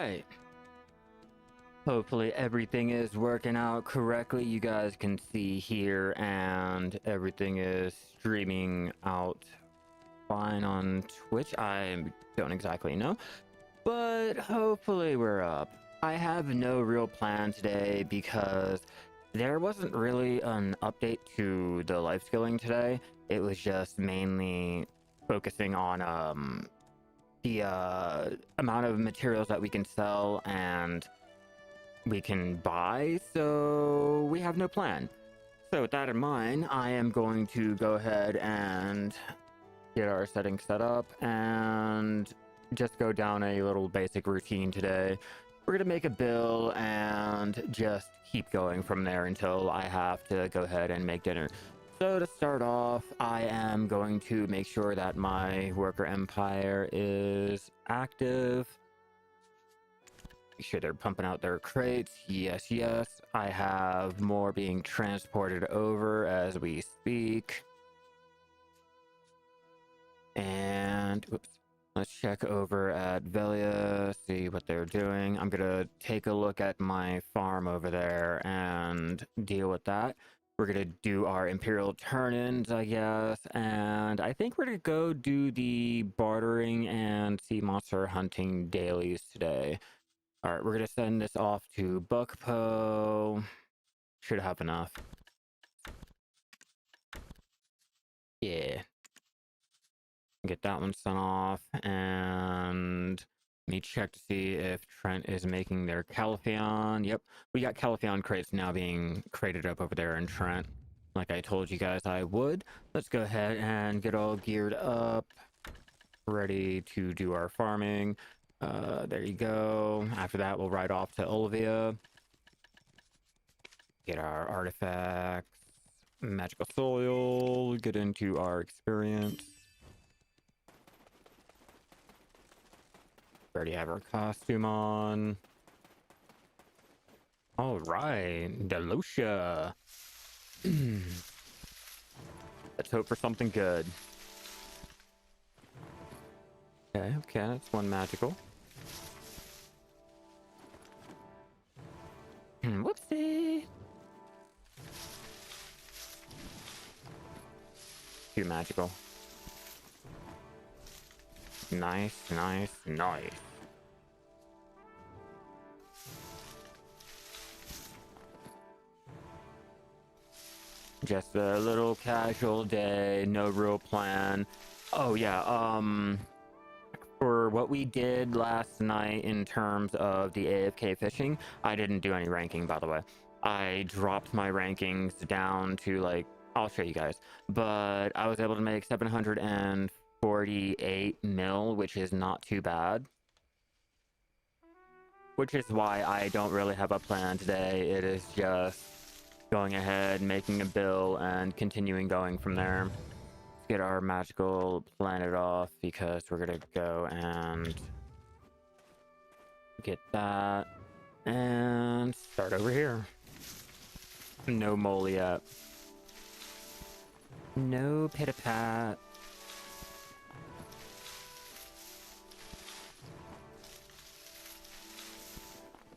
right. Hopefully everything is working out correctly. You guys can see here, and everything is streaming out fine on Twitch. I don't exactly know, but hopefully we're up. I have no real plan today because there wasn't really an update to the life skilling today. It was just mainly focusing on the amount of materials that we can sell and we can buy, so we have no plan. So with that in mind, I am going to go ahead and get our settings set up and just go down a little basic routine today. We're gonna make a bill and just keep going from there until I have to go ahead and make dinner. So to start off, I am going to make sure that my worker empire is active. Make sure they're pumping out their crates. Yes, yes. I have more being transported over as we speak. And oops, let's check over at Velia, see what they're doing. I'm gonna take a look at my farm over there and deal with that. We're gonna do our Imperial turn-ins, I guess, and I think we're gonna go do the bartering and sea monster hunting dailies today. All right, we're gonna send this off to Buckpo. Should have enough. Yeah. Get that one sent off, and let me check to see if Trent is making their Califion. Yep, we got Califion crates now being crated up over there in Trent, like I told you guys I would. Let's go ahead and get all geared up, ready to do our farming. There you go. After that, we'll ride off to Olivia, get our artifacts, magical soil, get into our experience. We already have our costume on. All right, Delosha. Let's hope for something good. Okay, that's one magical. Whoopsie. Two magical. Nice. Just a little casual day, no real plan. Oh yeah, for what we did last night in terms of the AFK fishing, I didn't do any ranking, by the way. I dropped my rankings down to, like, I'll show you guys, but I was able to make 748 mil, which is not too bad. Which is why I don't really have a plan today. It is just going ahead, making a bill, and continuing going from there. Let's get our magical planet off because we're gonna go and get that and start over here. No mole yet. No pit-a-pat.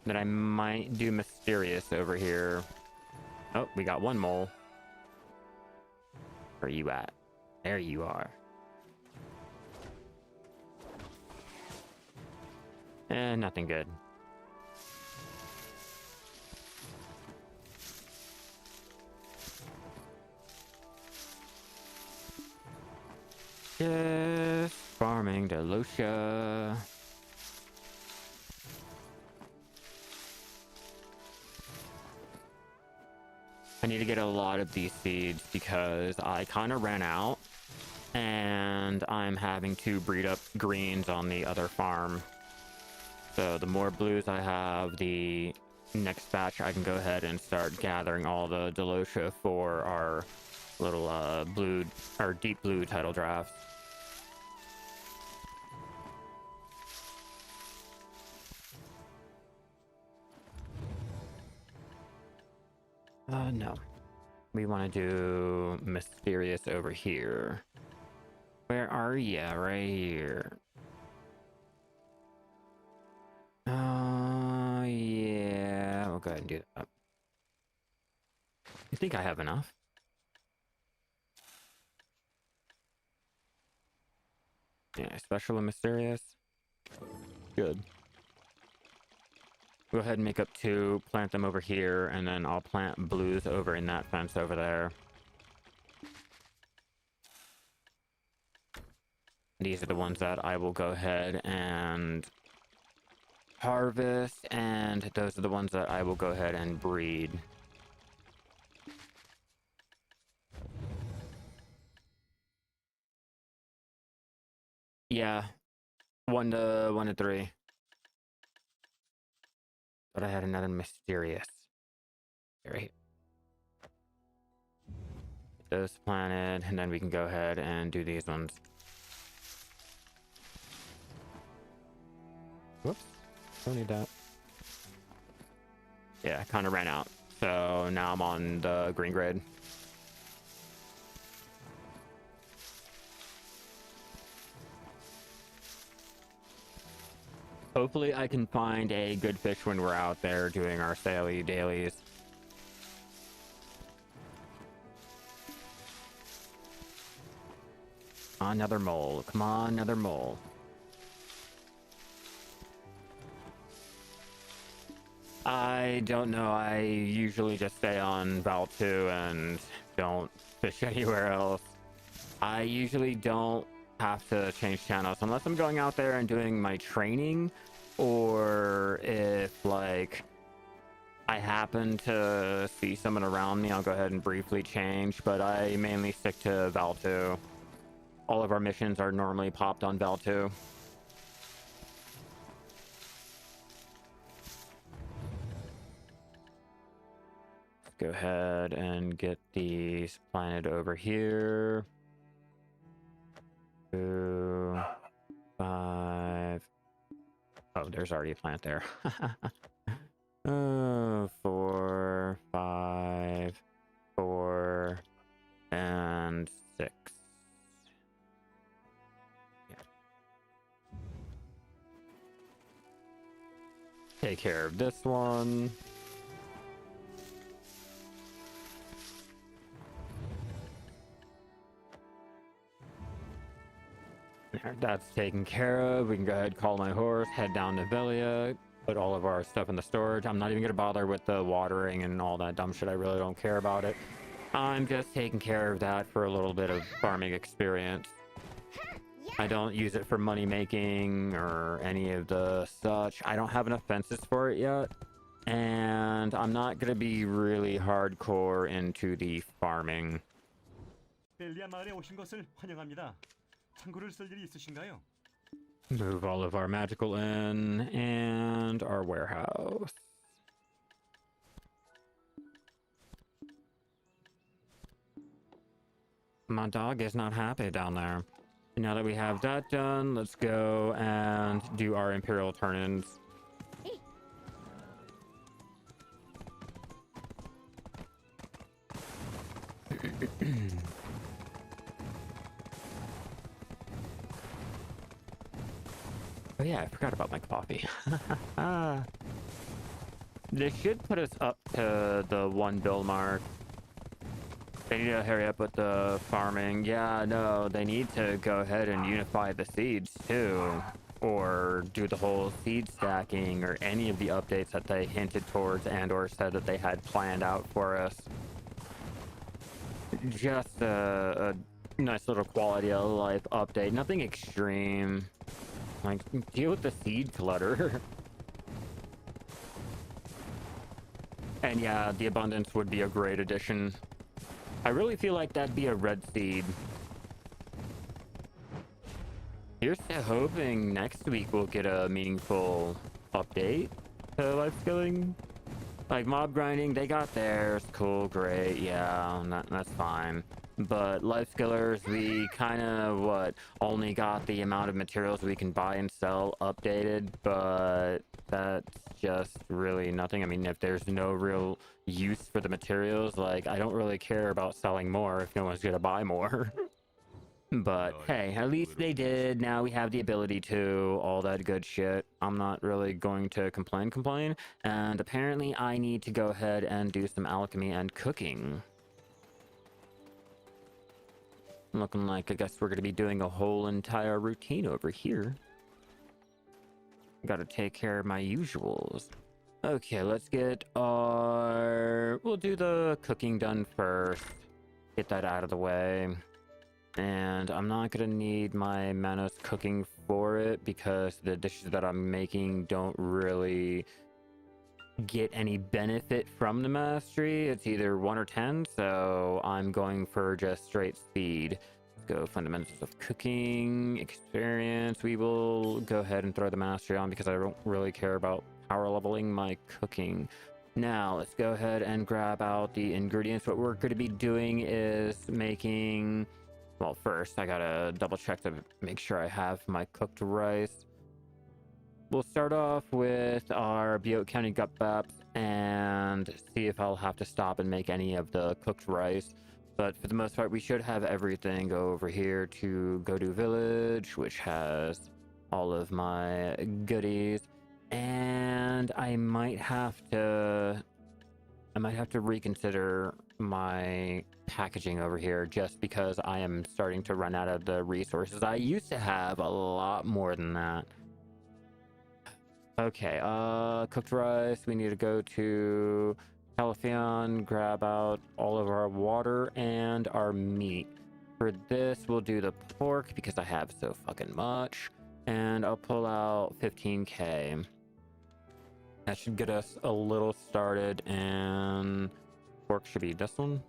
Then I might do mysterious over here. Oh, we got one mole. Where are you at? There you are. Nothing good. Just farming Delosha. I need to get a lot of these seeds because I kind of ran out and I'm having to breed up greens on the other farm. So the more blues I have, the next batch I can go ahead and start gathering all the Delosha for our little deep blue title drafts. No. We want to do mysterious over here. Where are ya? Right here. go ahead and do that. You think I have enough? Yeah, special and mysterious. Good. Go ahead and make up 2, plant them over here, and then I'll plant blues over in that fence over there. These are the ones that I will go ahead and harvest, and those are the ones that I will go ahead and breed. Yeah, 1 to 3. But I had another mysterious. Right. Those planted, and then we can go ahead and do these ones. Whoops, don't need that. Yeah, kind of ran out. So now I'm on the green grid. Hopefully I can find a good fish when we're out there doing our dailies. Another mole. Come on, another mole. I don't know. I usually just stay on Val 2 and don't fish anywhere else. I usually don't have to change channels unless I'm going out there and doing my training, or if like I happen to see someone around me, I'll go ahead and briefly change, but I mainly stick to Val 2. All of our missions are normally popped on Val 2. Let's go ahead and get these planted over here. 2, 5. Oh, there's already a plant there. 4, 5, 4, and 6. Yeah. Take care of this one. That's taken care of. We can go ahead and call my horse, head down to Velia, put all of our stuff in the storage. I'm not even going to bother with the watering and all that dumb shit. I really don't care about it. I'm just taking care of that for a little bit of farming experience. I don't use it for money making or any of the such. I don't have enough fences for it yet. And I'm not going to be really hardcore into the farming. 벨리아 마을에 오신 것을 환영합니다. 창고를 쓸 일이 있으신가요? Move all of our magical in and our warehouse. My dog is not happy down there. Now that we have that done, let's go and do our Imperial turn-ins. Oh yeah, I forgot about my coffee. This should put us up to the 1 bill mark. They need to hurry up with the farming. Yeah, no, they need to go ahead and unify the seeds too. Or do the whole seed stacking or any of the updates that they hinted towards and or said that they had planned out for us. Just a nice little quality of life update. Nothing extreme. Like, deal with the seed clutter. And yeah, the abundance would be a great addition. I really feel like that'd be a red seed. Here's to hoping next week we'll get a meaningful update to Lifeskilling. Like mob grinding, they got theirs. Cool, great, yeah, that's fine. But Lifeskillers, we kind of, only got the amount of materials we can buy and sell updated, but that's just really nothing. I mean, if there's no real use for the materials, like, I don't really care about selling more if no one's gonna buy more. But hey, at least they did. Now we have the ability to, all that good shit. I'm not really going to complain. And apparently I need to go ahead and do some alchemy and cooking. Looking like I guess we're going to be doing a whole entire routine over here. Got to take care of my usuals. Okay, let's get our... We'll do the cooking done first. Get that out of the way. And I'm not going to need my Manos cooking for it because the dishes that I'm making don't really get any benefit from the mastery. It's either 1 or 10, so I'm going for just straight speed. Let's go fundamentals of cooking, experience. We will go ahead and throw the mastery on because I don't really care about power leveling my cooking. Now, let's go ahead and grab out the ingredients. What we're going to be doing is making... Well, first, I gotta double check to make sure I have my cooked rice. We'll start off with our Butte County gut baps and see if I'll have to stop and make any of the cooked rice. But for the most part, we should have everything. Go over here to Go to Village, which has all of my goodies. And I might have to reconsider my packaging over here just because I am starting to run out of the resources. I used to have a lot more than that. Okay, cooked rice. We need to go to Califion, grab out all of our water and our meat. For this, we'll do the pork because I have so fucking much. And I'll pull out 15k. That should get us a little started, and pork should be this one.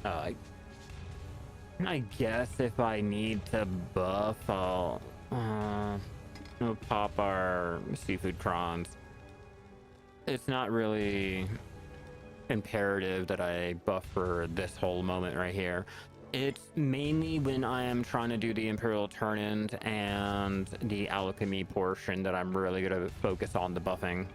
I guess if I need to buff, I'll pop our seafood prawns. It's not really imperative that I buff for this whole moment right here. It's mainly when I am trying to do the Imperial Turn-ins and the alchemy portion that I'm really going to focus on the buffing.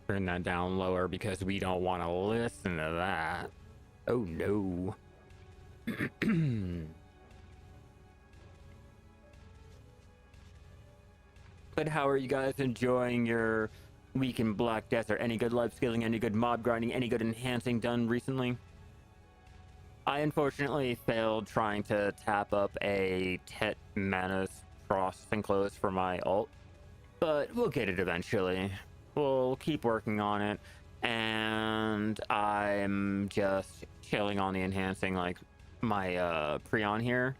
Turn that down lower because we don't want to listen to that. Oh no. But how are you guys enjoying your week in Black Desert? Any good life skilling, any good mob grinding, any good enhancing done recently? I unfortunately failed trying to tap up a Tet Manus processing close for my ult, but we'll get it eventually. We'll keep working on it, and I'm just chilling on the enhancing, like my Prion here.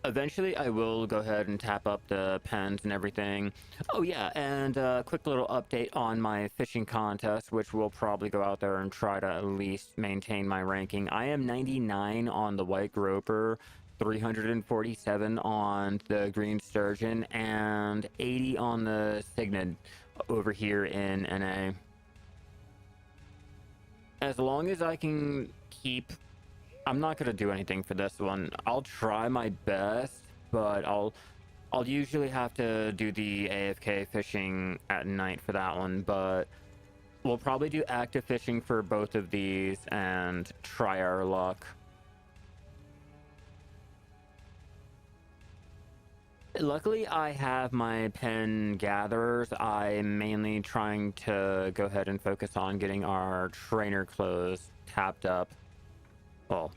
Eventually, I will go ahead and tap up the pens and everything. Oh yeah, and a quick little update on my fishing contest, which will probably go out there and try to at least maintain my ranking. I am 99 on the white grouper, 347 on the green sturgeon, and 80 on the cygnet over here in NA. As long as I can keep... I'm not gonna do anything for this one. I'll try my best, but I'll usually have to do the AFK fishing at night for that one, but we'll probably do active fishing for both of these and try our luck. Luckily, I have my pen gatherers. I'm mainly trying to go ahead and focus on getting our trainer clothes tapped up. Well,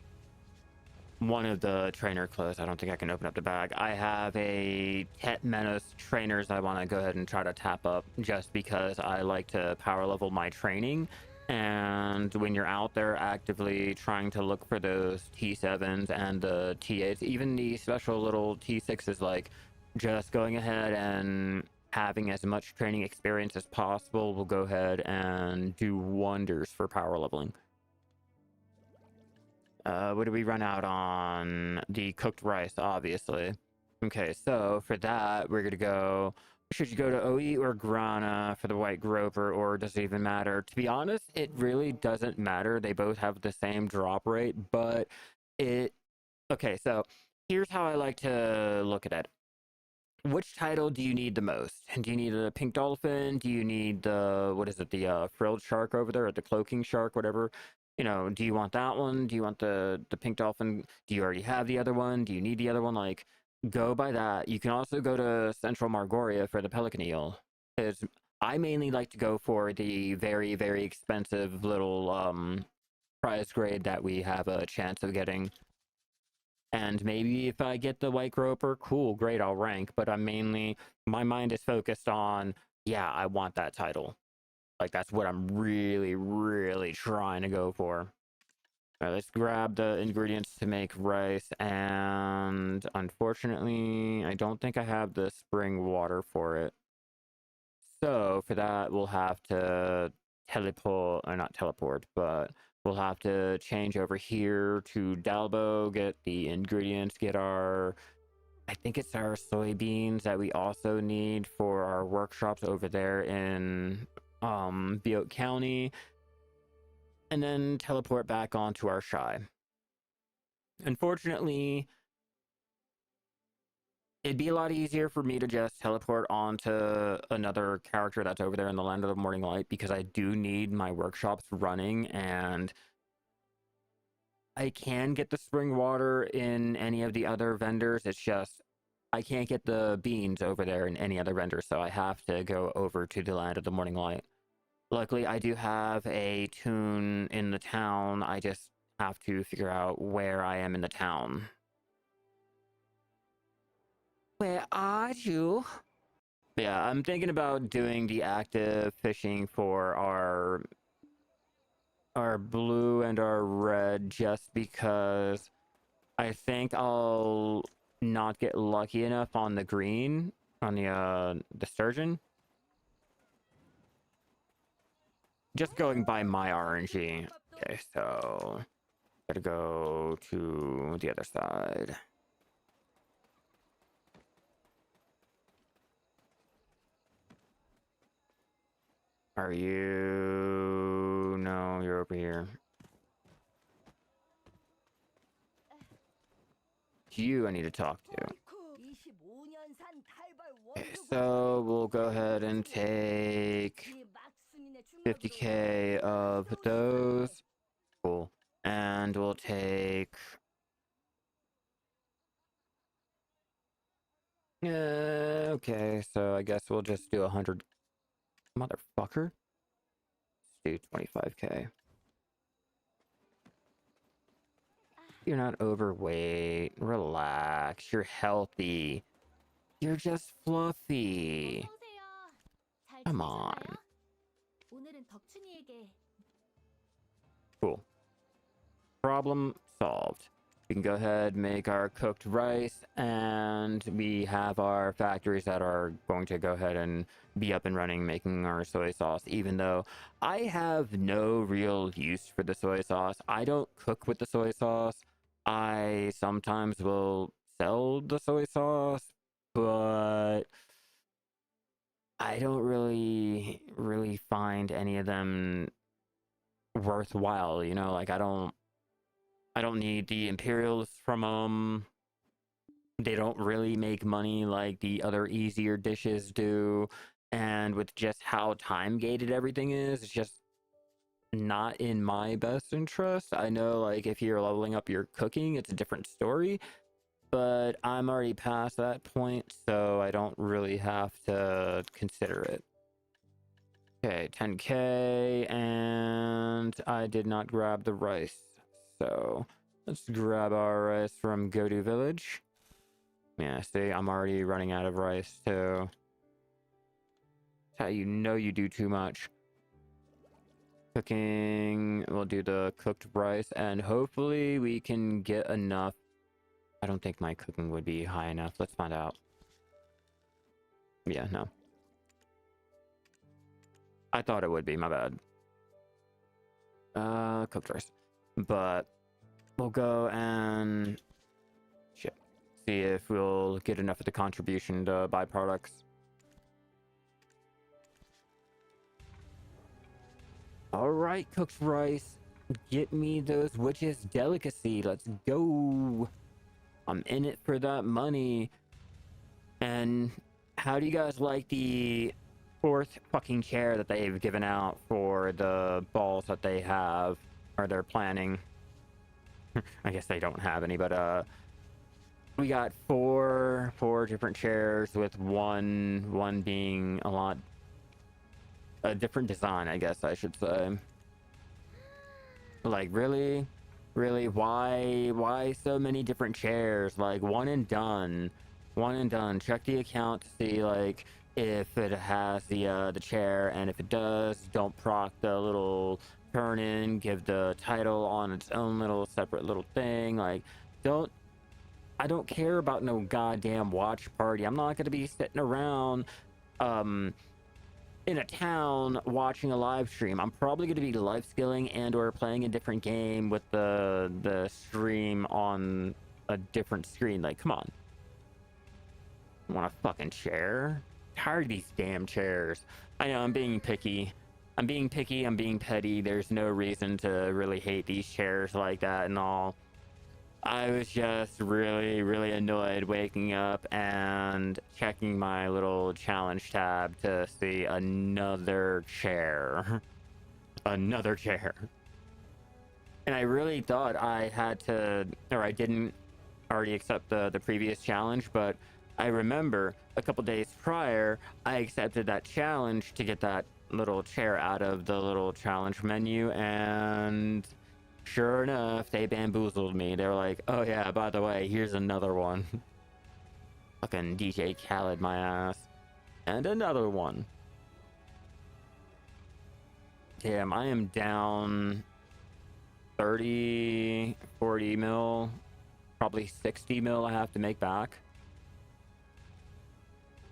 one of the trainer clothes. I don't think I can open up the bag. I have a Tet Menace trainers I want to go ahead and try to tap up just because I like to power level my training. And when you're out there actively trying to look for those T7s and the T8s, even the special little T6s, like just going ahead and having as much training experience as possible will go ahead and do wonders for power leveling. What do we run out on? The cooked rice, obviously. Okay, so for that, we're gonna go... Should you go to OE or Grana for the white groper, or does it even matter? To be honest, it really doesn't matter. They both have the same drop rate, but it... Okay, so here's how I like to look at it. which title do you need the most? Do you need the pink dolphin? Do you need the, what is it, the frilled shark over there, or the cloaking shark, whatever? You know, do you want that one? Do you want the pink dolphin? Do you already have the other one? Do you need the other one? Like, go by that. You can also go to Central Margoria for the pelican eel. Because I mainly like to go for the very, very expensive little prize grade that we have a chance of getting. And maybe if I get the white groper, cool, great, I'll rank. But I'm mainly, my mind is focused on, yeah, I want that title. Like, that's what I'm really, really trying to go for. All right, let's grab the ingredients to make rice. And unfortunately, I don't think I have the spring water for it. So for that, we'll have to teleport, or not teleport, but we'll have to change over here to Dalbo, get the ingredients, get our, I think it's our soybeans that we also need for our workshops over there in Butte County, and then teleport back onto our shy. Unfortunately, it'd be a lot easier for me to just teleport onto another character that's over there in the Land of the Morning Light, because I do need my workshops running, and I can get the spring water in any of the other vendors. It's just I can't get the beans over there in any other vendor, so I have to go over to the Land of the Morning Light. Luckily, I do have a tune in the town. I just have to figure out where I am in the town. Where are you? Yeah, I'm thinking about doing the active fishing for our blue and our red, just because I think I'll not get lucky enough on the green, on the sturgeon. Just going by my RNG. Okay, so gotta go to the other side. Are you? No, you're over here. You I need to talk to. Okay, so we'll go ahead and take 50k of those. Cool. And we'll take... okay, so I guess we'll just do 100. Motherfucker. Let's do 25k. You're not overweight. Relax. You're healthy. You're just fluffy. Come on. Cool. Problem solved. We can go ahead and make our cooked rice, and we have our factories that are going to go ahead and be up and running making our soy sauce, even though I have no real use for the soy sauce. I don't cook with the soy sauce. I sometimes will sell the soy sauce, but I don't really find any of them worthwhile, you know? Like, I don't need the Imperials from them. They don't really make money like the other easier dishes do. And with just how time gated everything is, it's just not in my best interest. I know, like, if you're leveling up your cooking, it's a different story. But I'm already past that point, so I don't really have to consider it. Okay, 10k, and I did not grab the rice. So let's grab our rice from Godu Village. Yeah, see, I'm already running out of rice too. That's how you know you do too much. Cooking, we'll do the cooked rice, and hopefully we can get enough. I don't think my cooking would be high enough. Let's find out. Yeah, no. I thought it would be, my bad. Cooked rice. But we'll go and see if we'll get enough of the contribution to byproducts. Alright, cooked rice. Get me those witches' delicacy. Let's go. I'm in it for that money. And how do you guys like the fourth fucking chair that they've given out for the balls that they have, or they're planning? I guess they don't have any, but we got four different chairs with one being a different design, I guess I should say. Like, really, why so many different chairs? Like, one and done. Check the account to see like if it has the chair, and if it does, don't proc the little turn in, give the title on its own little separate little thing. Like, I don't care about no goddamn watch party. I'm not gonna be sitting around in a town watching a live stream. I'm probably going to be live skilling and or playing a different game with the stream on a different screen. Like, come on. I want a fucking chair? Tired of these damn chairs. I know, I'm being picky. I'm being petty. There's no reason to really hate these chairs like that and all. I was just really annoyed waking up and checking my little challenge tab to see another chair. Another chair. And I really thought I had to, or I didn't already accept the previous challenge, but I remember a couple days prior, I accepted that challenge to get that little chair out of the little challenge menu, and sure enough, they bamboozled me. They were like, oh yeah, by the way, here's another one. Fucking DJ Khaled my ass. And another one. Damn, I am down 30, 40 mil. Probably 60 mil I have to make back.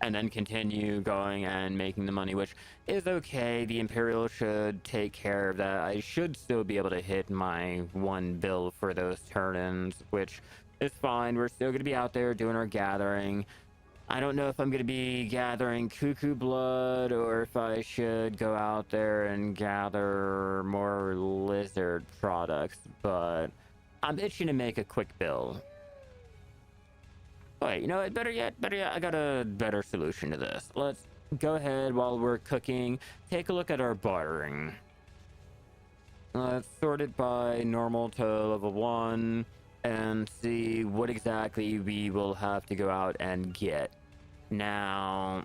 And then continue going and making the money, which is okay. The Imperial should take care of that. I should still be able to hit my one bill for those turn-ins, which is fine. We're still going to be out there doing our gathering. I don't know if I'm going to be gathering cuckoo blood or if I should go out there and gather more lizard products, but I'm itching to make a quick bill. Wait, you know what? Better yet, I got a better solution to this. Let's go ahead while we're cooking, take a look at our bartering. Let's sort it by normal to level 1 and see what exactly we will have to go out and get. Now,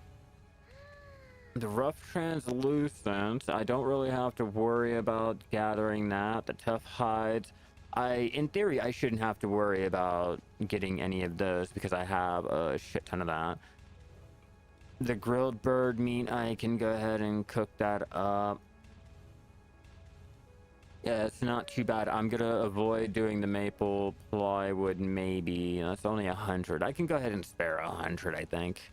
the rough translucent, I don't really have to worry about gathering that. The tough hides, in theory, I shouldn't have to worry about getting any of those because I have a shit ton of that. The grilled bird meat, I can go ahead and cook that up. Yeah, it's not too bad. I'm gonna avoid doing the maple plywood maybe. That's only 100. I can go ahead and spare 100, I think.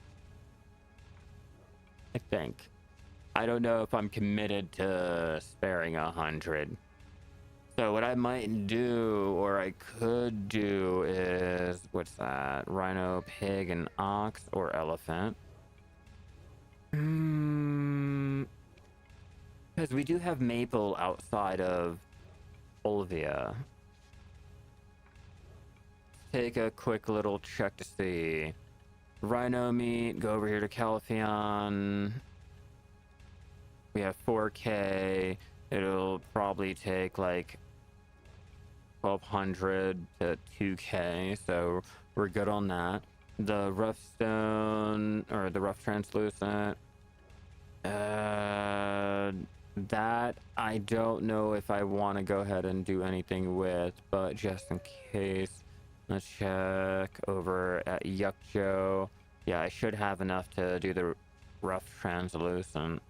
I don't know if I'm committed to sparing 100. So what I might do, or I could do, is, what's that? Rhino, pig, and ox, or elephant. Because we do have maple outside of Olvia. Take a quick little check to see. Rhino meat, go over here to Calafion. We have 4K. It'll probably take like 1200 to 2K, so we're good on that. The rough stone, or the rough translucent, that I don't know if I want to go ahead and do anything with, but just in case, let's check over at Yukjo. Yeah, I should have enough to do the rough translucent.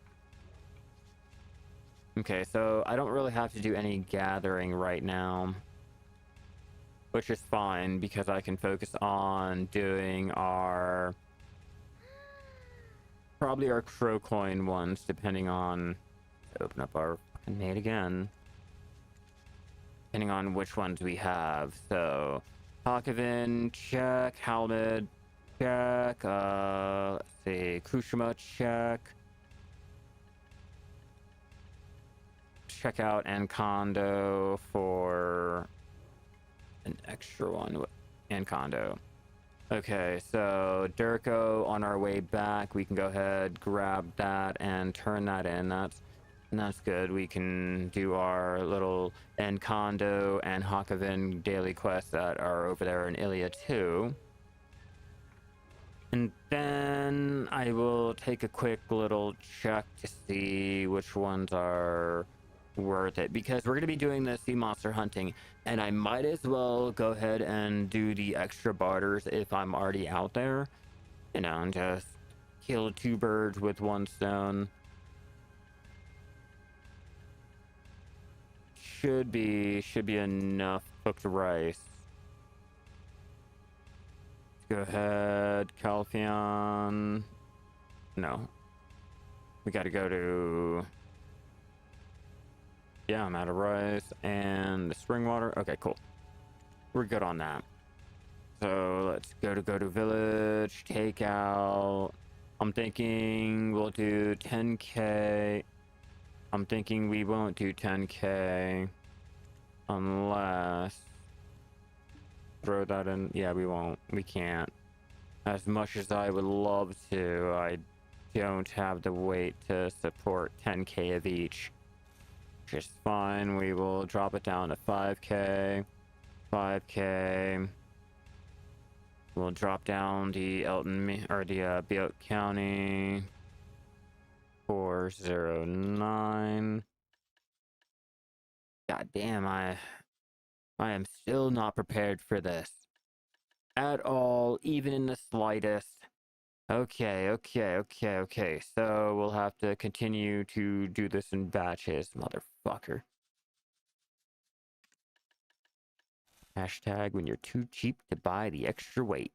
Okay, so I don't really have to do any gathering right now, which is fine because I can focus on doing probably our crow coin ones, depending on, open up our fucking mate again, depending on which ones we have. So Hakovin, check. Halmid, check. Let's see, Kushima, check. Check out Encondo for an extra one. Encondo. Okay, so Durko, on our way back, we can go ahead, grab that, and turn that in. That's good. We can do our little Encondo and Hakavin daily quests that are over there in Ilia too. And then I will take a quick little check to see which ones are worth it, because we're going to be doing the sea monster hunting, and I might as well go ahead and do the extra barters if I'm already out there, you know, and just kill two birds with one stone. Should be enough cooked rice. Go ahead, Calpheon. No. We gotta go to... Yeah, I'm out of rice. And the spring water. Okay, cool. We're good on that. So let's go to village, take out... I'm thinking we'll do 10k. I'm thinking we won't do 10k. Unless... Throw that in. Yeah, we won't. We can't. As much as I would love to, I don't have the weight to support 10k of each. Which is fine. We will drop it down to 5k. 5k. We'll drop down the Elton or the Butte County 409. God damn, I am still not prepared for this at all, even in the slightest. Okay. So we'll have to continue to do this in batches, motherfucker. Hashtag when you're too cheap to buy the extra weight.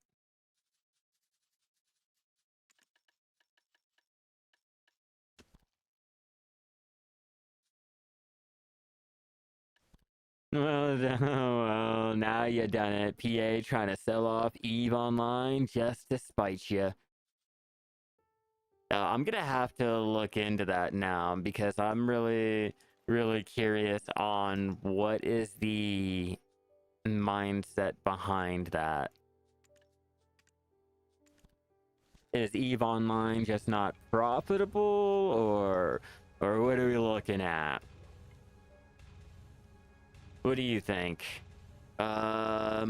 Well, well, now you done it. PA trying to sell off Eve Online just to spite you. I'm gonna have to look into that now because I'm really curious on what is the mindset behind that. Is Eve Online just not profitable, or what are we looking at? What do you think? All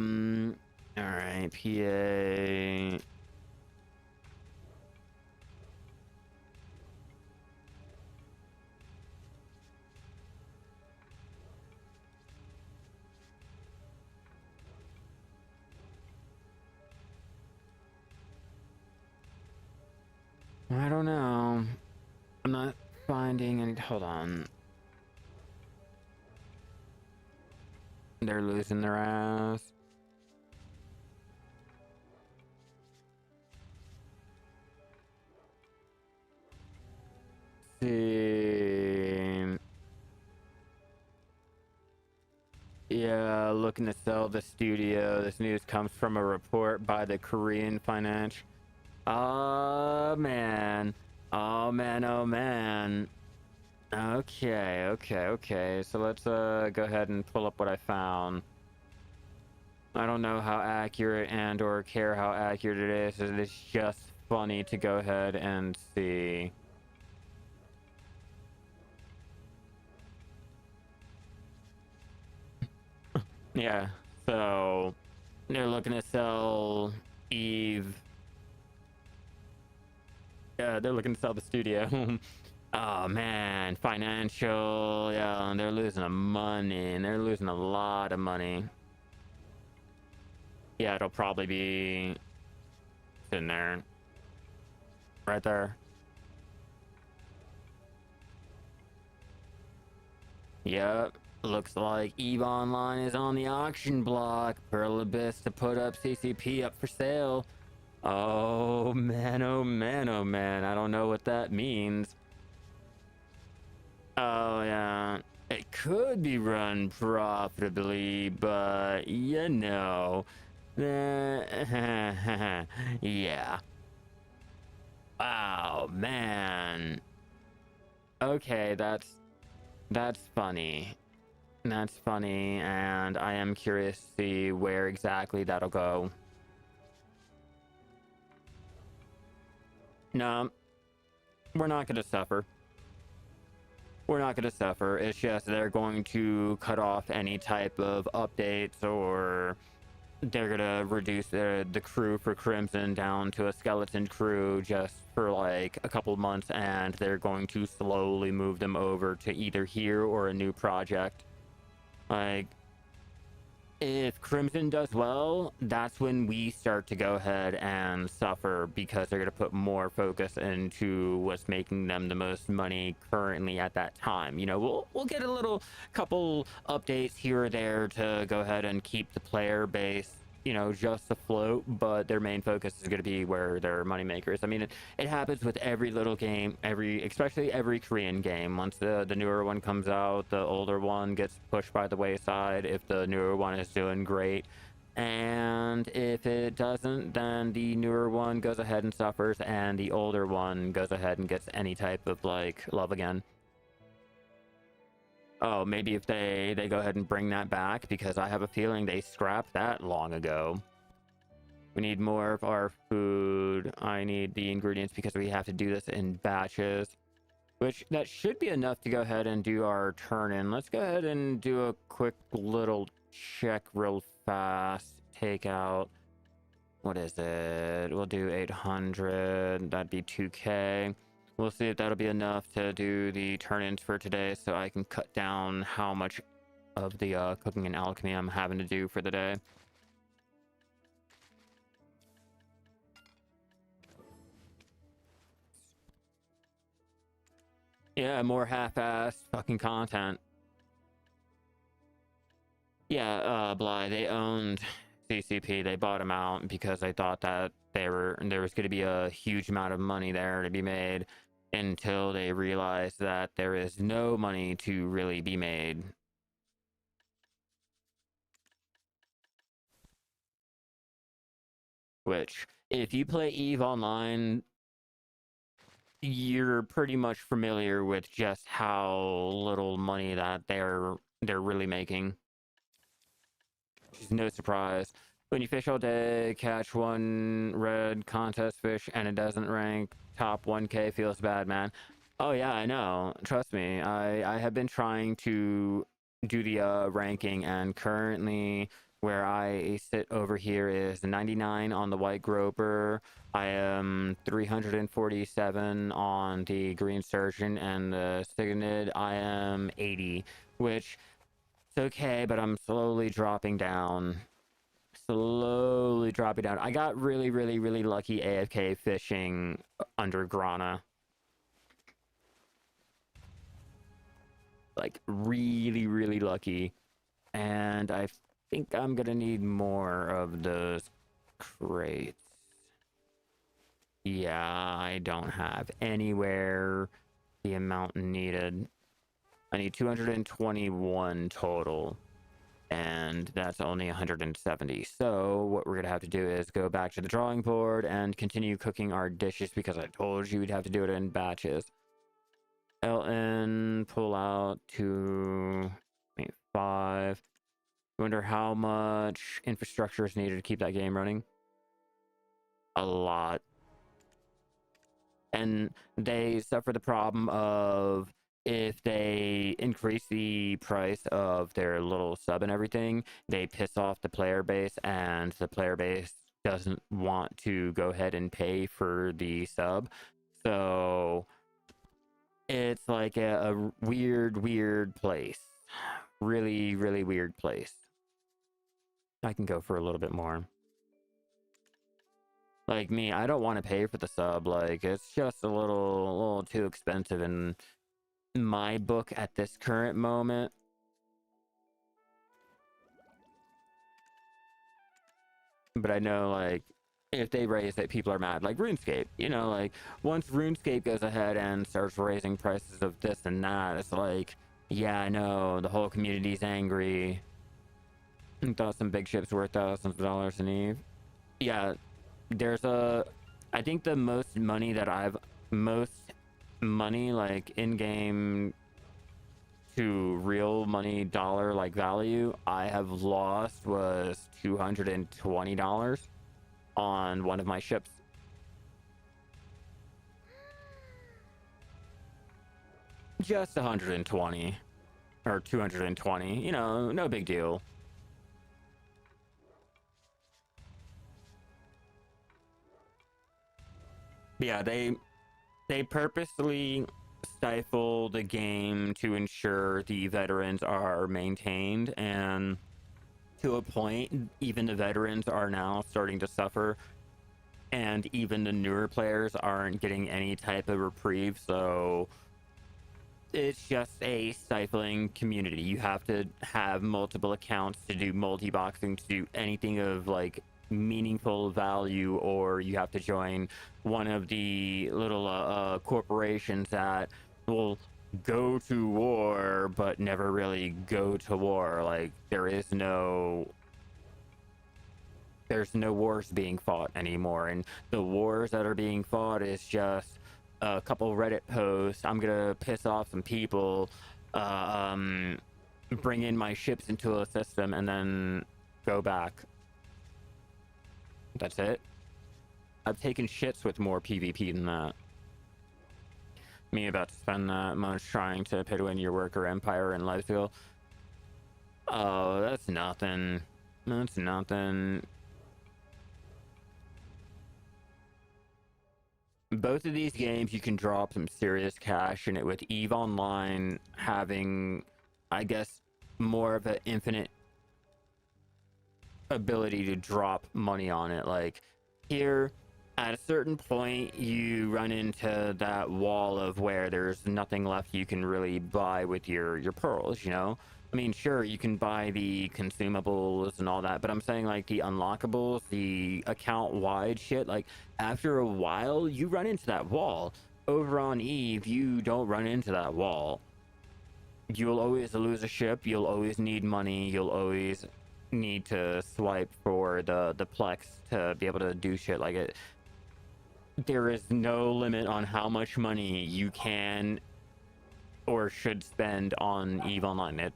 right, PA. I don't know. I'm not finding any. Hold on. They're losing their ass. See. Yeah, looking to sell the studio. This news comes from a report by the Korean Finance. Oh man. Oh man. Okay. So let's go ahead and pull up what I found. I don't know how accurate and or care how accurate it is. It's just funny to go ahead and see. Yeah, so they're looking to sell Eve. Yeah, they're looking to sell the studio. Oh man, financial. Yeah, they're losing money, and they're losing a lot of money. Yeah, it'll probably be in there. Right there. Yep. Looks like Eve Online is on the auction block. Pearl Abyss to put up CCP up for sale. Oh man. I don't know what that means. Oh yeah. It could be run profitably, but you know. Yeah. Oh man. Okay, that's funny. That's funny, and I am curious to see where exactly that'll go. No, we're not going to suffer. We're not going to suffer. It's just they're going to cut off any type of updates, or they're going to reduce the crew for Crimson down to a skeleton crew just for like a couple months, and they're going to slowly move them over to either here or a new project. Like, if Crimson does well, that's when we start to go ahead and suffer, because they're going to put more focus into what's making them the most money currently at that time. You know, we'll get a little couple updates here or there to go ahead and keep the player base, you know, just afloat, but their main focus is going to be where they're money makers. I mean, it happens with every little game, especially every Korean game. Once the newer one comes out, the older one gets pushed by the wayside if the newer one is doing great. And if it doesn't, then the newer one goes ahead and suffers, and the older one goes ahead and gets any type of like love again. Oh, maybe if they go ahead and bring that back, because I have a feeling they scrapped that long ago. We need more of our food. I need the ingredients because we have to do this in batches, which that should be enough to go ahead and do our turn in. Let's go ahead and do a quick little check real fast. Take out, what is it? We'll do 800. That'd be 2K. We'll see if that'll be enough to do the turn-ins for today, so I can cut down how much of the cooking and alchemy I'm having to do for the day. Yeah, more half-assed fucking content. Yeah, Bly, they owned CCP. They bought them out because they thought that there was going to be a huge amount of money there to be made, until they realized that there is no money to really be made. Which, if you play EVE Online, you're pretty much familiar with just how little money that they're really making. Which is no surprise. When you fish all day, catch one red contest fish, and it doesn't rank top 1K, feels bad, man. Oh yeah, I know. Trust me. I have been trying to do the ranking, and currently where I sit over here is 99 on the white groper. I am 347 on the green sturgeon, and the cyanid I am 80, which it's okay, but I'm slowly dropping down. Slowly dropping down. I got really, really, really lucky AFK fishing under Grana. Like, really, really lucky. And I think I'm gonna need more of those crates. Yeah, I don't have anywhere the amount needed. I need 221 total, and that's only 170. So what we're gonna have to do is go back to the drawing board and continue cooking our dishes, because I told you we'd have to do it in batches. LN, pull out to 5. Wonder how much infrastructure is needed to keep that game running. A lot. And they suffer the problem of, if they increase the price of their little sub and everything, they piss off the player base, and the player base doesn't want to go ahead and pay for the sub. So it's like a weird place. Really, really weird place. I can go for a little bit more. Like me, I don't want to pay for the sub. Like, it's just a little too expensive in my book at this current moment. But I know, like, if they raise it, people are mad. Like RuneScape, you know, like, once RuneScape goes ahead and starts raising prices of this and that, it's like, yeah, I know, the whole community's angry. I thought some big ships worth thousands of dollars in EVE. Yeah, there's I think the most money like in-game to real money dollar like value I have lost was $220 on one of my ships. just 120 or 220, you know, no big deal. But yeah, they purposely stifle the game to ensure the veterans are maintained, and to a point, even the veterans are now starting to suffer, and even the newer players aren't getting any type of reprieve. So it's just a stifling community. You have to have multiple accounts to do multi-boxing, to do anything of like meaningful value, or you have to join one of the little corporations that will go to war but never really go to war. Like there's no wars being fought anymore, and the wars that are being fought is just a couple Reddit posts. I'm gonna piss off some people, uh, um, bring in my ships into a system, and then go back. That's it. I've taken shits with more PvP than that. Me about to spend that much trying to pay to win your worker empire in Lifeskill. Oh, that's nothing. That's nothing. Both of these games, you can drop some serious cash in it, with EVE Online having, I guess, more of an infinite ability to drop money on it. Like here, at a certain point, you run into that wall of where there's nothing left you can really buy with your pearls, you know? I mean, sure, you can buy the consumables and all that, but I'm saying like the unlockables, the account-wide shit, like after a while, you run into that wall. Over on EVE, you don't run into that wall. You'll always lose a ship, you'll always need money, you'll always need to swipe for the plex to be able to do shit like it. There is no limit on how much money you can or should spend on EVE Online.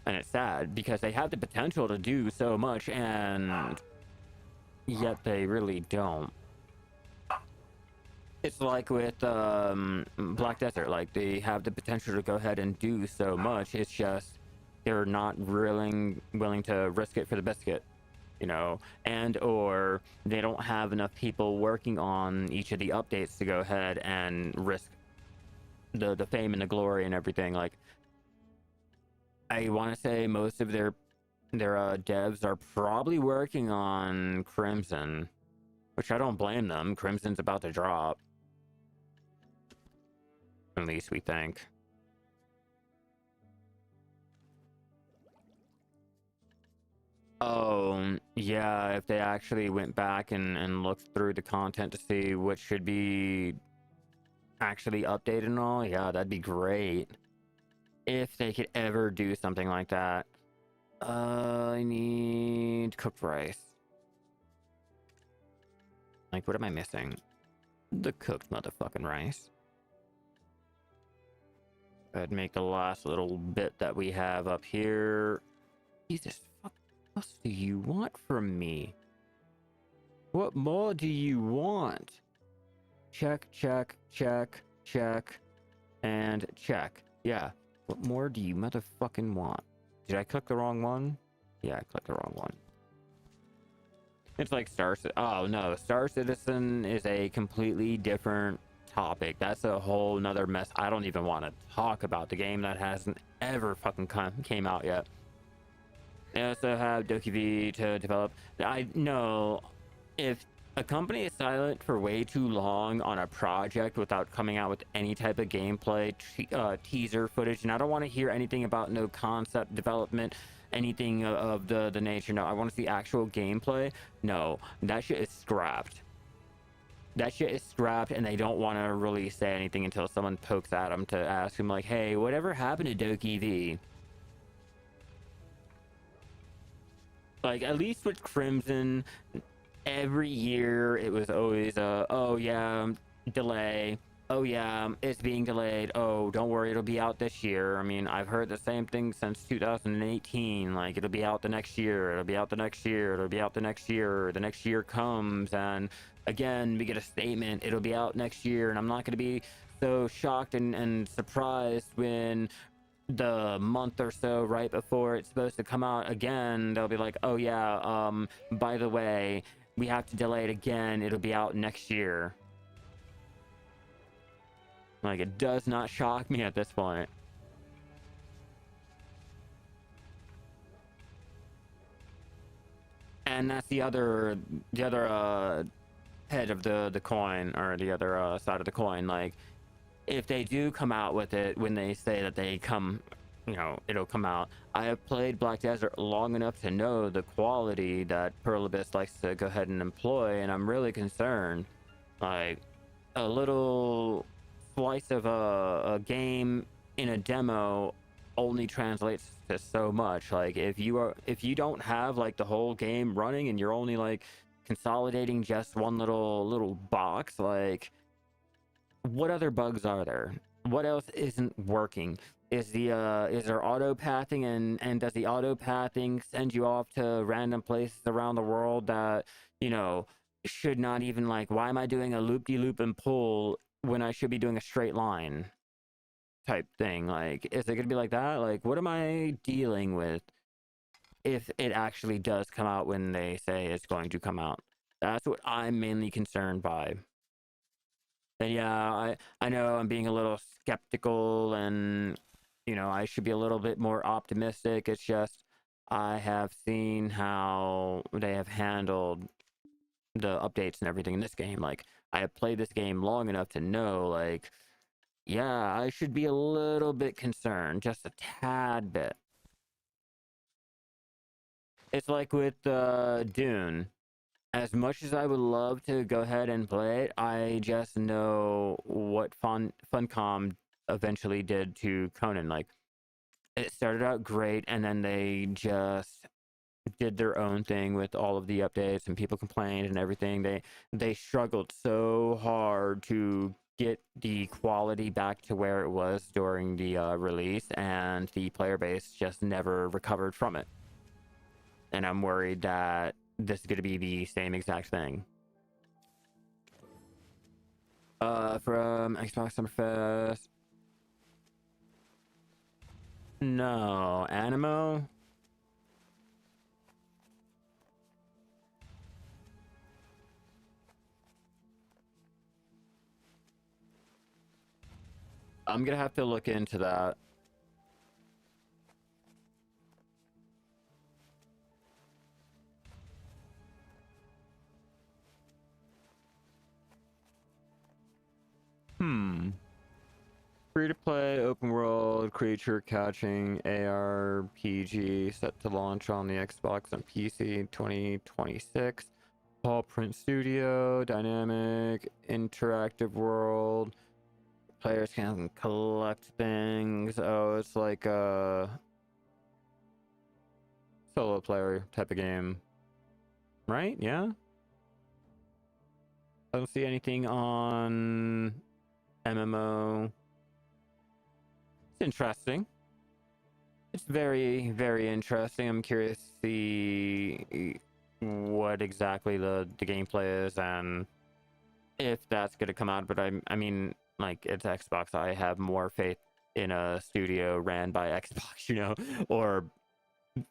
And it's sad because they have the potential to do so much, and yet they really don't. It's like with Black Desert, like they have the potential to go ahead and do so much. It's just they're not willing to risk it for the biscuit, you know, and or they don't have enough people working on each of the updates to go ahead and risk the fame and the glory and everything. Like I want to say most of their devs are probably working on Crimson, which I don't blame them. Crimson's about to drop, at least we think. Oh, yeah, if they actually went back and looked through the content to see what should be actually updated and all, yeah, that'd be great. If they could ever do something like that. I need cooked rice. Like, what am I missing? The cooked motherfucking rice. I'd make the last little bit that we have up here. Jesus, what else do you want from me? What more do you want? Check, check, check, check, and check. Yeah. What more do you motherfucking want? Did I click the wrong one? Yeah, I clicked the wrong one. It's like oh no, Star Citizen is a completely different topic. That's a whole nother mess. I don't even want to talk about the game that hasn't ever fucking came out yet. They also have DokeV to develop. I know if a company is silent for way too long on a project without coming out with any type of gameplay, teaser footage, and I don't want to hear anything about no concept development, anything of the nature. No, I want to see actual gameplay. No, that shit is scrapped. That shit is scrapped, and they don't want to really say anything until someone pokes at them to ask them, like, hey, whatever happened to DokeV? Like, at least with Crimson, every year it was always oh yeah, delay. Oh yeah, it's being delayed. Oh, don't worry, it'll be out this year. I mean, I've heard the same thing since 2018. Like, it'll be out the next year. It'll be out the next year. It'll be out the next year. The next year comes, and again, we get a statement. It'll be out next year, and I'm not going to be so shocked and surprised when the month or so right before it's supposed to come out again, they'll be like, oh yeah, by the way, we have to delay it again, it'll be out next year. Like, it does not shock me at this point. And that's the other head of the coin, or the other side of the coin. Like, if they do come out with it when they say that they come, it'll come out. I have played Black Desert long enough to know the quality that Pearl Abyss likes to go ahead and employ, and I'm really concerned. Like, a little slice of a game in a demo only translates to so much. Like, if you don't have like the whole game running and you're only like consolidating just one little box, like, what other bugs are there? What else isn't working? Is there auto pathing, and does the auto pathing send you off to random places around the world that, should not even, like, why am I doing a loop-de-loop and pull when I should be doing a straight line type thing? Like, is it gonna be like that? Like, what am I dealing with if it actually does come out when they say it's going to come out? That's what I'm mainly concerned by. And yeah, I know I'm being a little skeptical, and I should be a little bit more optimistic. It's just I have seen how they have handled the updates and everything in this game. Like, I have played this game long enough to know, like, yeah, I should be a little bit concerned, just a tad bit. It's like with Dune. As much as I would love to go ahead and play it, I just know what Funcom eventually did to Conan. Like, it started out great, and then they just did their own thing with all of the updates, and people complained and everything. They struggled so hard to get the quality back to where it was during the release, and the player base just never recovered from it. And I'm worried that this is going to be the same exact thing. From Xbox Summerfest. No, Animo. I'm gonna have to look into that. Free to play, open world, creature catching, ARPG, set to launch on the Xbox and PC 2026. Paw Print Studio, dynamic, interactive world. Players can collect things. Oh, it's like a solo player type of game. Right? Yeah? I don't see anything on MMO. It's interesting. It's very, very interesting. I'm curious to see what exactly the gameplay is and if that's going to come out. But I mean, like, it's Xbox. I have more faith in a studio ran by Xbox, or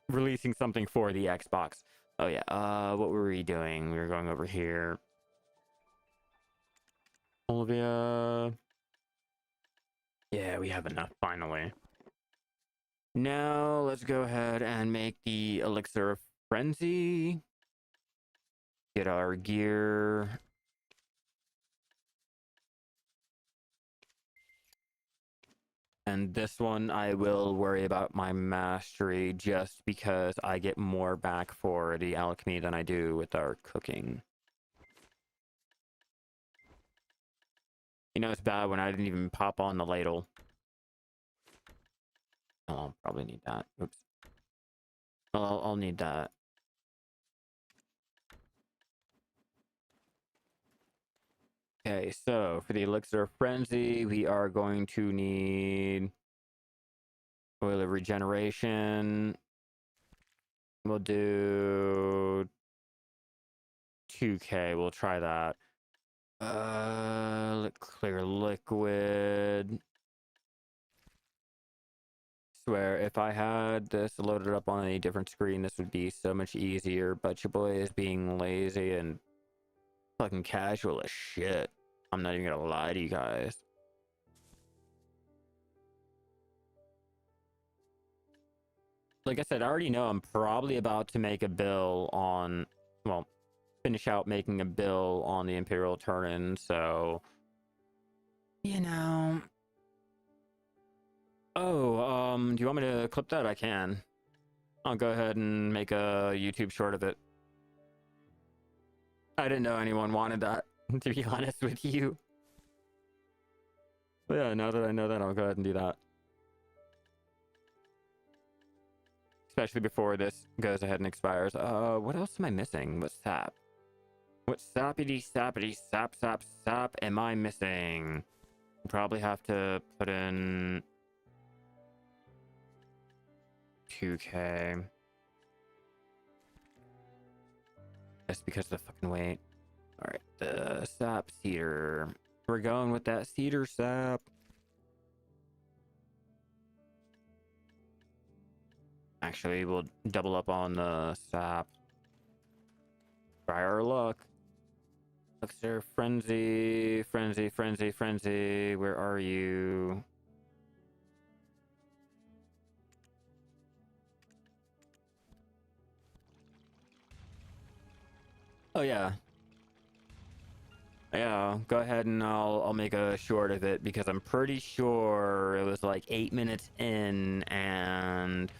releasing something for the Xbox. Oh yeah. What were we doing? We were going over here. Olivia. Yeah, we have enough finally. Now let's go ahead and make the Elixir of Frenzy. Get our gear. And this one, I will worry about my mastery just because I get more back for the alchemy than I do with our cooking. It's bad when I didn't even pop on the ladle. Oh, I'll probably need that. Oops. Well, I'll need that. Okay, so for the Elixir of Frenzy, we are going to need Oil of Regeneration. We'll do 2K. We'll try that. Clear liquid. Swear, if I had this loaded up on a different screen, this would be so much easier, but your boy is being lazy and fucking casual as shit. I'm not even gonna lie to you guys. Like I said, I already know I'm probably about to make a bill on, well, finish out making a bill on the Imperial Turn-in, so, you know. Oh, do you want me to clip that? I can. I'll go ahead and make a YouTube short of it. I didn't know anyone wanted that, to be honest with you. But yeah, now that I know that, I'll go ahead and do that. Especially before this goes ahead and expires. What else am I missing? What sap? What sappity sap am I missing? Probably have to put in 2K. Just because of the fucking weight. Alright, the sap cedar. We're going with that cedar sap. Actually, we'll double up on the sap. Try our luck. Elixir, frenzy. Where are you? Oh yeah. Yeah, go ahead and I'll make a short of it because I'm pretty sure it was like 8 minutes in and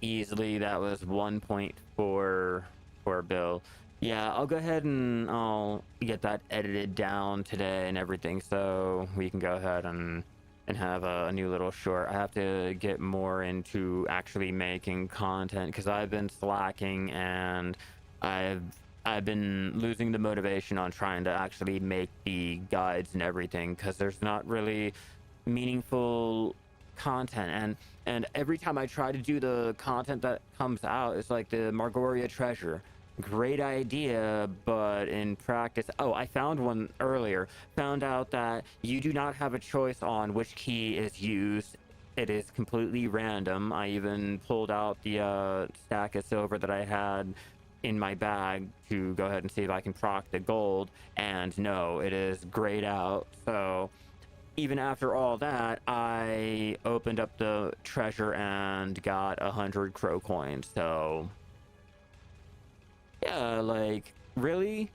easily that was 1.4 for bill. Yeah, I'll go ahead and I'll get that edited down today and everything so we can go ahead and have a new little short. I have to get more into actually making content because I've been slacking and I've been losing the motivation on trying to actually make the guides and everything because there's not really meaningful content and every time I try to do the content that comes out, it's like the Margoria treasure. Great idea, but in practice, oh, I found one earlier. Found out that you do not have a choice on which key is used. It is completely random. I even pulled out the stack of silver that I had in my bag to go ahead and see if I can proc the gold, and no, it is grayed out. So even after all that, I opened up the treasure and got 100 crow coins. So yeah, like, really?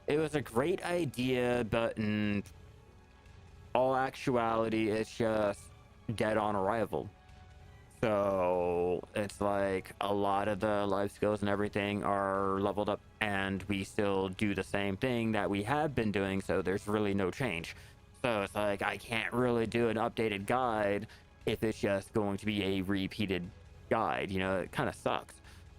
It was a great idea, but in all actuality, it's just dead on arrival. So it's like a lot of the life skills and everything are leveled up and we still do the same thing that we have been doing, so there's really no change. So it's like I can't really do an updated guide if it's just going to be a repeated guide, you know. It kind of sucks.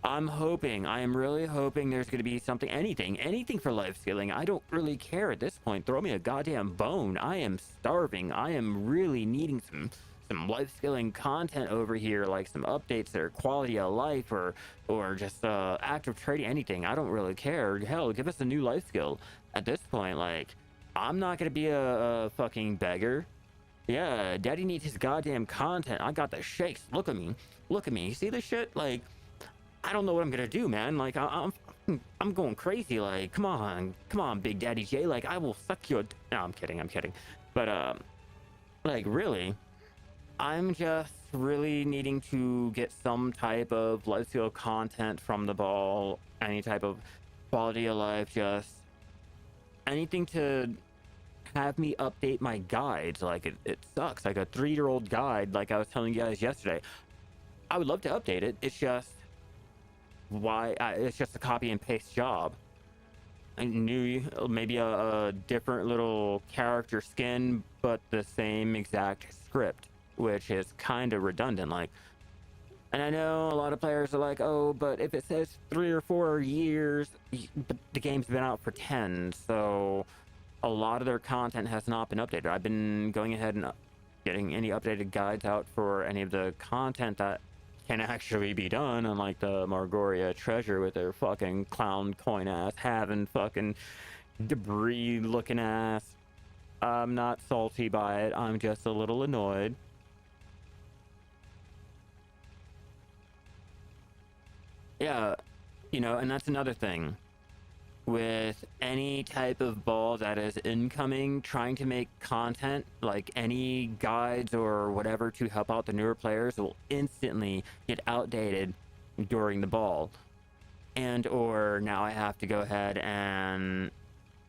I am really hoping there's going to be something, anything for life skilling. I don't really care at this point. Throw me a goddamn bone. I am starving. I am really needing some life skilling content over here, like some updates or quality of life or just active trading, anything. I don't really care. Hell, give us a new life skill. At this point, like, I'm not going to be a fucking beggar. Yeah, daddy needs his goddamn content. I got the shakes. Look at me. You see this shit? Like, I don't know what I'm gonna do, man. Like, I'm going crazy. Like, come on, Big Daddy J. Like, I will suck your. No, I'm kidding. But like, really, I'm just really needing to get some type of life skill content from the ball. Any type of quality of life, just anything to have me update my guides. Like, it sucks. Like a 3-year-old guide. Like I was telling you guys yesterday. I would love to update it. It's just it's just a copy and paste job. I knew maybe a different little character skin, but the same exact script, which is kind of redundant. Like, and I know a lot of players are like, oh, but if it says 3 or 4 years, but the game's been out for 10, so a lot of their content has not been updated. I've been going ahead and getting any updated guides out for any of the content that can actually be done, unlike the Margoria treasure with their fucking clown coin ass having fucking debris looking ass. I'm not salty by it. I'm just a little annoyed. Yeah, you know, and that's another thing. With any type of ball that is incoming, trying to make content, like any guides or whatever to help out the newer players, will instantly get outdated during the ball. And or now I have to go ahead and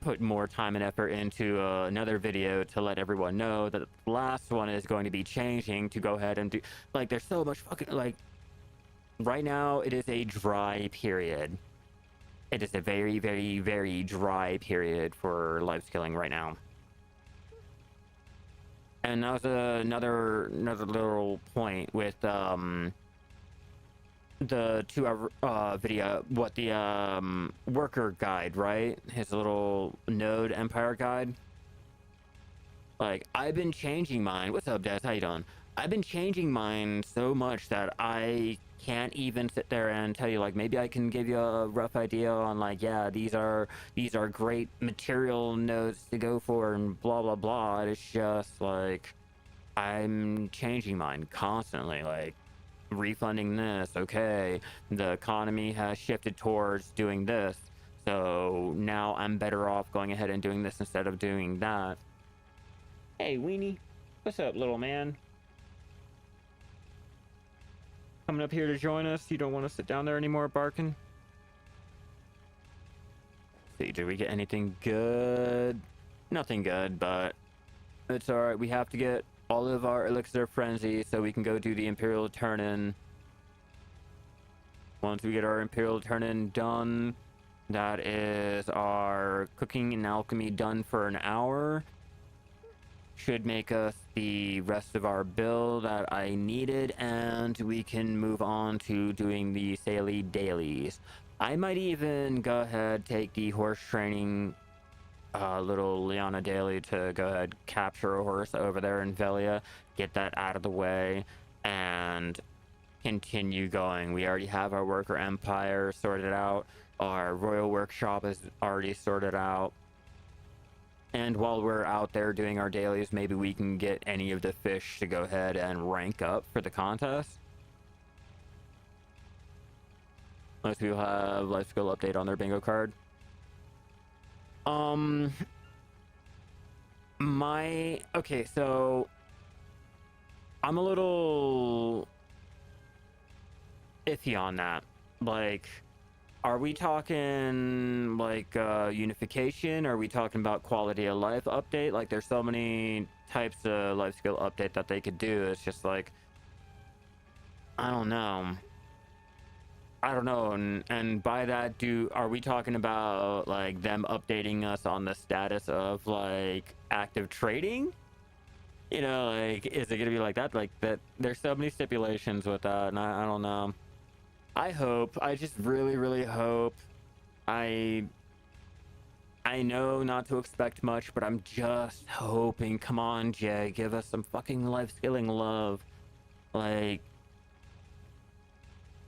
put more time and effort into another video to let everyone know that the last one is going to be changing to go ahead and do, like, there's so much fucking, like, right now it is a dry period. It is a very, very, very dry period for Lifeskilling right now. And that was another little point with the 2 hour video, what the worker guide, right? His little node empire guide. Like, I've been changing mine. What's up, Des? How you doing? I've been changing mine so much that I can't even sit there and tell you, like, maybe I can give you a rough idea on, like, yeah, these are great material nodes to go for and blah blah blah. It's just like I'm changing mine constantly, like refunding this. Okay, the economy has shifted towards doing this, so now I'm better off going ahead and doing this instead of doing that. Hey, Weenie. What's up, little man? Coming up here to join us? You don't want to sit down there anymore, barking? See, did we get anything good? Nothing good, but it's alright. We have to get all of our elixir frenzy so we can go do the Imperial turn-in. Once we get our Imperial turn-in done, that is our cooking and alchemy done for an hour. Should make us the rest of our bill that I needed, and we can move on to doing the Saley dailies. I might even go ahead, take the horse training little Liana daily to go ahead, capture a horse over there in Velia, get that out of the way, and continue going. We already have our worker empire sorted out. Our royal workshop is already sorted out. And while we're out there doing our dailies, maybe we can get any of the fish to go ahead and rank up for the contest. Most people have Lifeskill update on their bingo card. Okay, so I'm a little iffy on that. Like, are we talking like unification? Are we talking about quality of life update? Like, there's so many types of life skill update that they could do. It's just like, I don't know. And by that, are we talking about like them updating us on the status of like active trading? You know, like, is it gonna be like that? Like that? There's so many stipulations with that, and I don't know. I just really, really hope. I know not to expect much, but I'm just hoping. Come on, Jay, give us some fucking life skilling love. Like,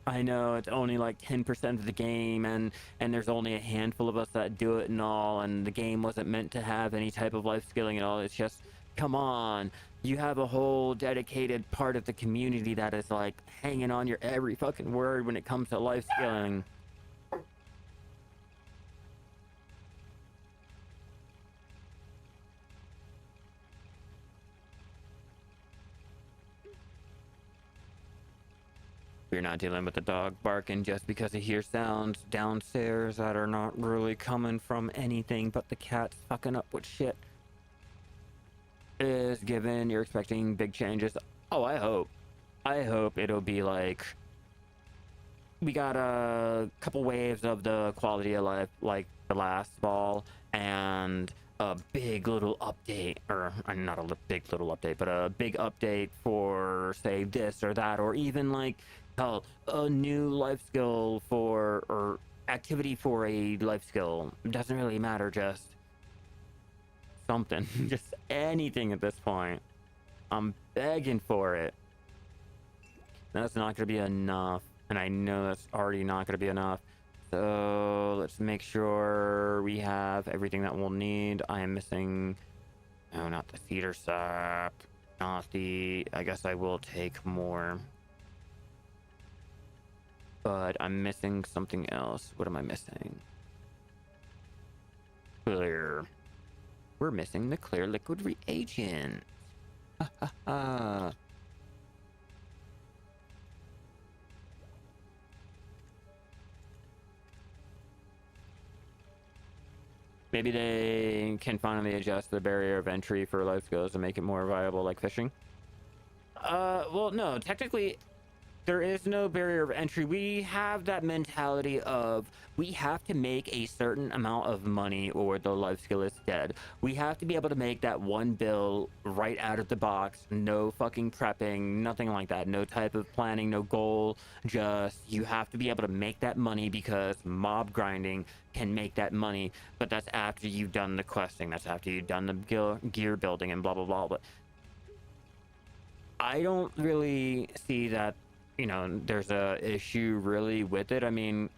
I know it's only like 10% of the game, and there's only a handful of us that do it and all, and the game wasn't meant to have any type of life skilling and all. It's just, come on. You have a whole dedicated part of the community that is like hanging on your every fucking word when it comes to life skilling. We're not dealing with the dog barking just because he hears sounds downstairs that are not really coming from anything but the cat fucking up with shit. Is given you're expecting big changes. Oh, I hope it'll be like, we got a couple waves of the quality of life like the last ball, and a big little update, or not a big little update, but a big update for say this or that, or even like, hell, a new life skill for, or activity for a life skill. It doesn't really matter, just something. Just anything at this point. I'm begging for it. That's not gonna be enough, and I know that's already not gonna be enough. So let's make sure we have everything that we'll need. I am missing, no, not the cedar sap, not the, I guess I will take more, but I'm missing something else. What am I missing? Clear. We're missing the clear liquid reagent. Ha ha ha. Maybe they can finally adjust the barrier of entry for Lifeskills to make it more viable, like fishing. Well, no, technically, there is no barrier of entry. We have that mentality of we have to make a certain amount of money or the life skill is dead. We have to be able to make that one bill right out of the box. No fucking prepping, nothing like that. No type of planning, no goal. Just you have to be able to make that money because mob grinding can make that money. But that's after you've done the questing. That's after you've done the gear building and blah, blah, blah. But I don't really see that, you know, there's a issue really with it. I mean,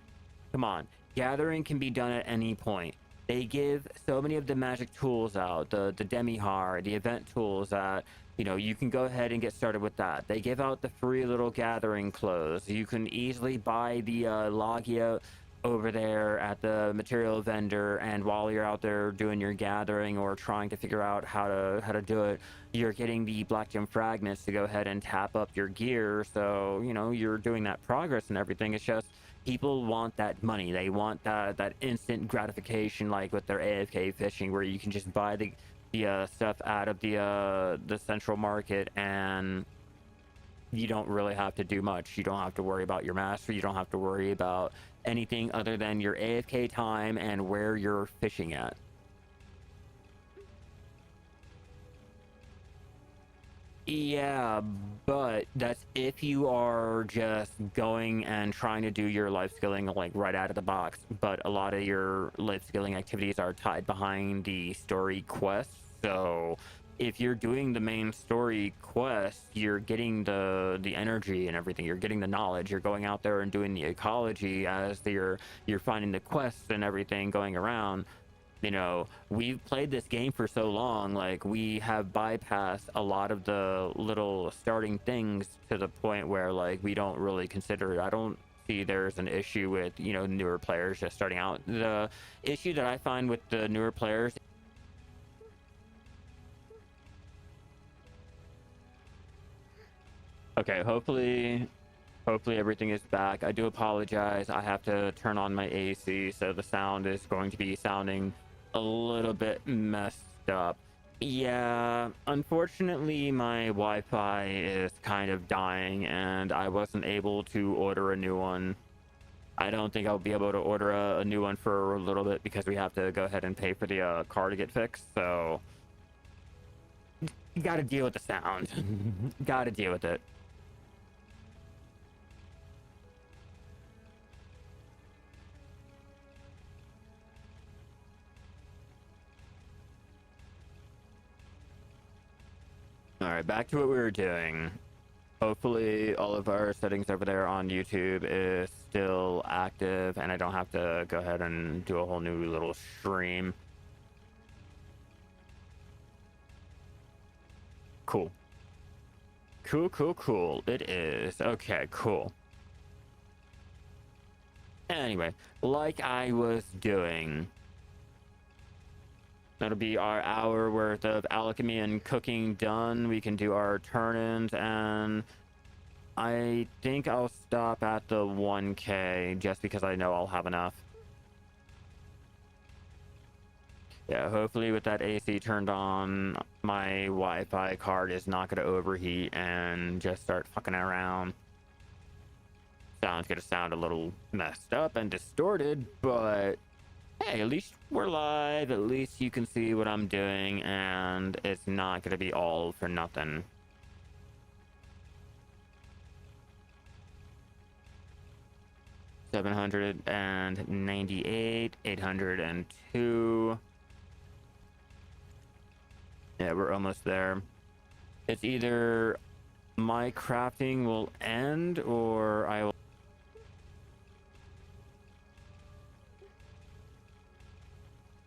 come on, gathering can be done at any point. They give so many of the magic tools out, the Demihar, the event tools that, you know, you can go ahead and get started with that. They give out the free little gathering clothes. You can easily buy the Logia over there at the material vendor, and while you're out there doing your gathering or trying to figure out how to do it, you're getting the black gem fragments to go ahead and tap up your gear. So, you know, you're doing that progress and everything. It's just people want that money. They want that instant gratification, like with their AFK fishing, where you can just buy the stuff out of the central market, and you don't really have to do much. You don't have to worry about your master. You don't have to worry about anything other than your AFK time and where you're fishing at. Yeah, but that's if you are just going and trying to do your life skilling like right out of the box. But a lot of your life skilling activities are tied behind the story quests. So if you're doing the main story quest, you're getting the energy and everything. You're getting the knowledge. You're going out there and doing the ecology as you're finding the quests and everything going around. You know, we've played this game for so long, like we have bypassed a lot of the little starting things to the point where like we don't really consider it. I don't see there's an issue with, you know, newer players just starting out. The issue that I find with the newer players, okay, hopefully everything is back. I do apologize. I have to turn on my AC, so the sound is going to be sounding a little bit messed up. Yeah, unfortunately my Wi-Fi is kind of dying and I wasn't able to order a new one. I don't think I'll be able to order a new one for a little bit because we have to go ahead and pay for the car to get fixed. So you gotta deal with the sound. Gotta deal with it. All right, back to what we were doing. Hopefully all of our settings over there on YouTube is still active and I don't have to go ahead and do a whole new little stream. Cool. Cool. It is. Okay, cool. Anyway, like I was doing, that'll be our hour worth of alchemy and cooking done. We can do our turn-ins, and I think I'll stop at the 1K just because I know I'll have enough. Yeah, hopefully with that AC turned on, my Wi-Fi card is not going to overheat and just start fucking around. Sound's going to sound a little messed up and distorted, but hey, at least we're live. At least you can see what I'm doing, and it's not going to be all for nothing. $798, 802. Yeah, we're almost there. It's either my crafting will end or I will...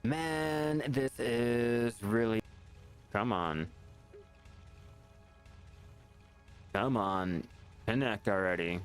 Man, this is really... Come on. Come on. Connect already.